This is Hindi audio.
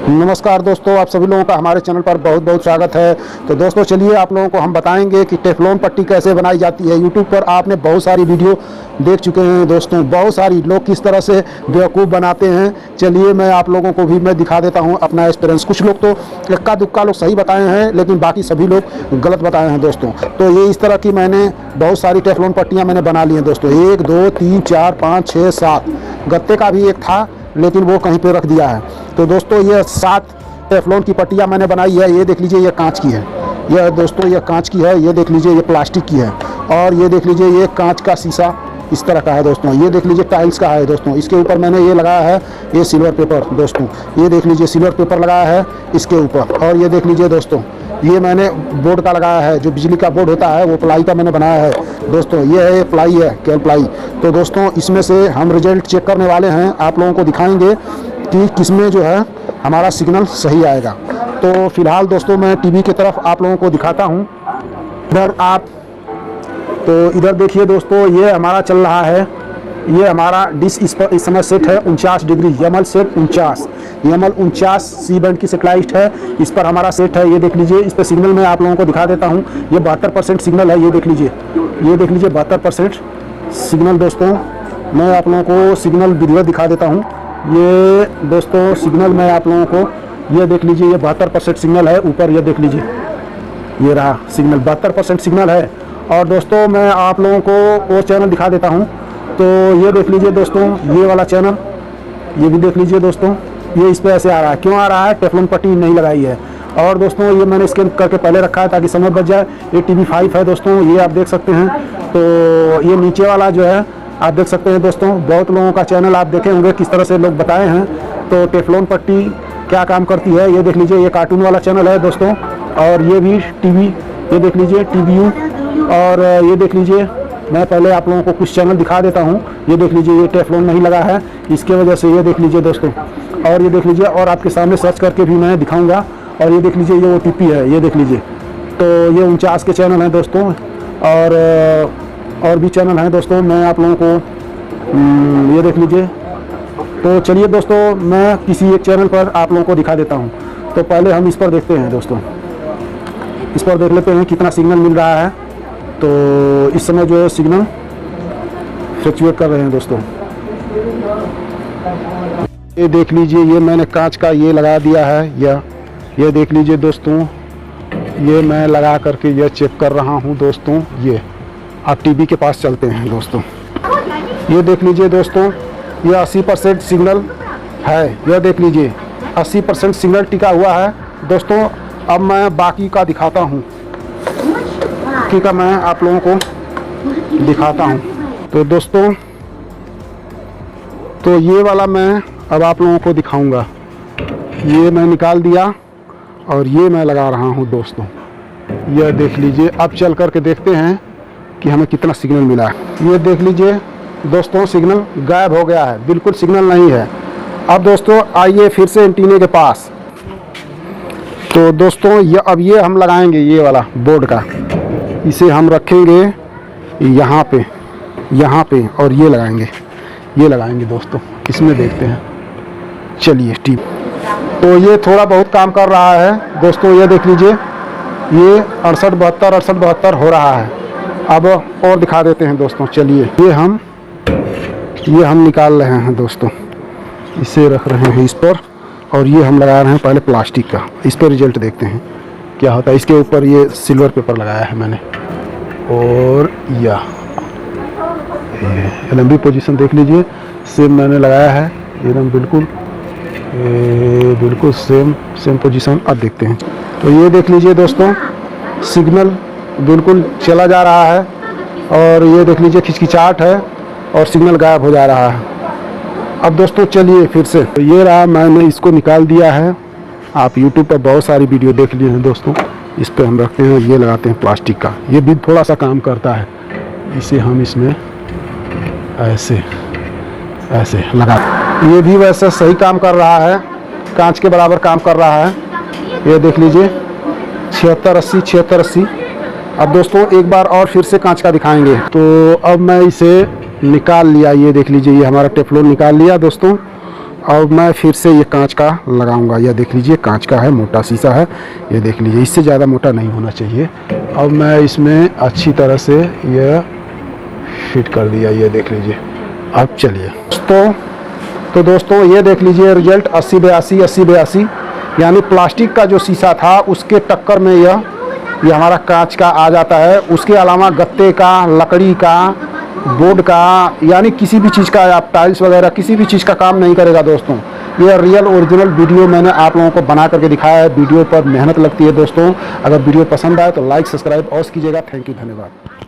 नमस्कार दोस्तों, आप सभी लोगों का हमारे चैनल पर बहुत बहुत स्वागत है। तो दोस्तों चलिए आप लोगों को हम बताएंगे कि टेफ्लॉन पट्टी कैसे बनाई जाती है। यूट्यूब पर आपने बहुत सारी वीडियो देख चुके हैं दोस्तों, बहुत सारी लोग किस तरह से बेवकूफ़ बनाते हैं। चलिए मैं आप लोगों को भी मैं दिखा देता हूं अपना एक्सपीरियंस। कुछ लोग तो इक्का दुक्का लोग सही बताए हैं, लेकिन बाकी सभी लोग गलत बताए हैं दोस्तों। तो ये इस तरह की मैंने बहुत सारी टेफ्लॉन पट्टियाँ मैंने बना ली हैं दोस्तों। 1 2 3 4 5 6 7 गत्ते का भी एक था, लेकिन वो कहीं पे रख दिया है। तो दोस्तों ये 7 टेफ्लॉन की पट्टियाँ मैंने बनाई है। ये देख लीजिए, ये कांच की है। यह दोस्तों ये कांच की है। ये देख लीजिए, ये प्लास्टिक की है। और ये देख लीजिए, ये कांच का शीशा इस तरह का है दोस्तों। ये देख लीजिए टाइल्स का है दोस्तों। इसके ऊपर मैंने ये लगाया है, ये सिल्वर पेपर दोस्तों। ये देख लीजिए सिल्वर पेपर लगाया है इसके ऊपर। और ये देख लीजिए दोस्तों, ये मैंने बोर्ड का लगाया है, जो बिजली का बोर्ड होता है वो प्लाई का मैंने बनाया है दोस्तों। ये है प्लाई है, केल प्लाई। तो दोस्तों इसमें से हम रिजल्ट चेक करने वाले हैं, आप लोगों को दिखाएंगे कि किसमें जो है हमारा सिग्नल सही आएगा। तो फिलहाल दोस्तों मैं टीवी की तरफ आप लोगों को दिखाता हूँ। इधर देखिए दोस्तों, ये हमारा चल रहा है। ये हमारा डिश इस समय सेट है 49 degree, Yamal set 49 C band की सेटेलाइट है। इस पर हमारा सेट है। ये देख लीजिए, इस पर सिग्नल मैं आप लोगों को दिखा देता हूँ। ये 72% सिग्नल है। ये देख लीजिए, 72% सिग्नल दोस्तों। मैं आप लोगों को सिग्नल वीडियो दिखा देता हूँ। ये दोस्तों सिग्नल मैं आप लोगों को, ये देख लीजिए, ये 72% सिग्नल है ऊपर। ये देख लीजिए, ये रहा सिग्नल, 72% सिग्नल है। और दोस्तों मैं आप लोगों को वो चैनल दिखा देता हूँ। तो ये देख लीजिए दोस्तों, ये वाला चैनल, ये भी देख लीजिए दोस्तों। ये इस पर ऐसे आ रहा है, क्यों आ रहा है? टेफ्लॉन पट्टी नहीं लगाई है। और दोस्तों ये मैंने स्कैन करके पहले रखा है ताकि समय बच जाए। ये TV5 है दोस्तों, ये आप देख सकते हैं। तो ये नीचे वाला जो है आप देख सकते हैं दोस्तों। बहुत लोगों का चैनल आप देखे होंगे, किस तरह से लोग बताए हैं। तो टेफ्लॉन पट्टी क्या काम करती है ये देख लीजिए। ये कार्टून वाला चैनल है दोस्तों। और ये भी टीवी, ये देख लीजिए TVU। और ये देख लीजिए, मैं पहले आप लोगों को कुछ चैनल दिखा देता हूँ। ये देख लीजिए, ये टेफ्लॉन नहीं लगा है इसके वजह से। ये देख लीजिए दोस्तों। और ये देख लीजिए, और आपके सामने सर्च करके भी मैं दिखाऊंगा। और ये देख लीजिए, ये OTP है। ये देख लीजिए, तो ये 49 के चैनल हैं दोस्तों। और भी चैनल हैं दोस्तों, मैं आप लोगों को ये देख लीजिए। तो चलिए दोस्तों, मैं किसी एक चैनल पर आप लोगों को दिखा देता हूँ। तो पहले हम इस पर देखते हैं दोस्तों, इस पर देख लेते हैं कितना सिग्नल मिल रहा है। तो इस समय जो है सिग्नल फ्लक्चुएट कर रहे हैं दोस्तों। ये देख लीजिए, ये मैंने कांच का ये लगा दिया है। ये देख लीजिए दोस्तों, ये मैं लगा करके ये चेक कर रहा हूँ दोस्तों। ये आप टीवी के पास चलते हैं दोस्तों। ये देख लीजिए दोस्तों, ये 80% सिग्नल है। यह देख लीजिए 80% सिग्नल टिका हुआ है दोस्तों। अब मैं बाकी का दिखाता हूँ, बाकी का मैं आप लोगों को दिखाता हूँ। तो दोस्तों, तो ये वाला मैं अब आप लोगों को दिखाऊंगा। ये मैं निकाल दिया और ये मैं लगा रहा हूँ दोस्तों। यह देख लीजिए, अब चल करके देखते हैं कि हमें कितना सिग्नल मिला है। ये देख लीजिए दोस्तों, सिग्नल गायब हो गया है, बिल्कुल सिग्नल नहीं है। अब दोस्तों आइए फिर से एंटीने के पास। तो दोस्तों अब ये हम लगाएंगे, ये वाला बोर्ड का, इसे हम रखेंगे यहाँ पे और ये लगाएंगे दोस्तों। इसमें देखते हैं, चलिए ठीक। तो ये थोड़ा बहुत काम कर रहा है दोस्तों। ये देख लीजिए, ये 68 72 हो रहा है। अब और दिखा देते हैं दोस्तों। चलिए ये हम निकाल रहे हैं दोस्तों, इसे रख रहे हैं इस पर। और ये हम लगा रहे हैं पहले प्लास्टिक का। इस पर रिजल्ट देखते हैं क्या होता है। इसके ऊपर ये सिल्वर पेपर लगाया है मैंने। और यह लंबी पोजीशन देख लीजिए, सेम मैंने लगाया है एकदम बिल्कुल सेम पोजीशन। अब देखते हैं। तो ये देख लीजिए दोस्तों, सिग्नल बिल्कुल चला जा रहा है। और ये देख लीजिए खिचखिचाहट है और सिग्नल गायब हो जा रहा है। अब दोस्तों चलिए फिर से, तो ये रहा, मैंने इसको निकाल दिया है। आप YouTube पर बहुत सारी वीडियो देख लिए हैं दोस्तों। इस पर हम रखते हैं, ये लगाते हैं प्लास्टिक का। ये भी थोड़ा सा काम करता है। इसे हम इसमें ऐसे लगा, ये भी वैसे सही काम कर रहा है, कांच के बराबर काम कर रहा है। ये देख लीजिए 76 80। अब दोस्तों एक बार और फिर से कांच का दिखाएंगे। तो अब मैं इसे निकाल लिया। ये देख लीजिए, ये हमारा टेफ्लॉन निकाल लिया दोस्तों। अब मैं फिर से ये कांच का लगाऊंगा। यह देख लीजिए कांच का है, मोटा शीशा है, ये देख लीजिए, इससे ज़्यादा मोटा नहीं होना चाहिए। अब मैं इसमें अच्छी तरह से यह फिट कर दिया, ये देख लीजिए। अब चलिए तो दोस्तों ये देख लीजिए रिजल्ट 80-82 80-82, यानी प्लास्टिक का जो शीशा था उसके टक्कर में यह हमारा कांच का आ जाता है। उसके अलावा गत्ते का, लकड़ी का, बोर्ड का, यानी किसी भी चीज़ का, आप टाइल्स वगैरह किसी भी चीज़ का काम नहीं करेगा दोस्तों। यह रियल ओरिजिनल वीडियो मैंने आप लोगों को बना करके दिखाया है। वीडियो पर मेहनत लगती है दोस्तों। अगर वीडियो पसंद आए तो लाइक सब्सक्राइब और कीजिएगा। थैंक यू, धन्यवाद।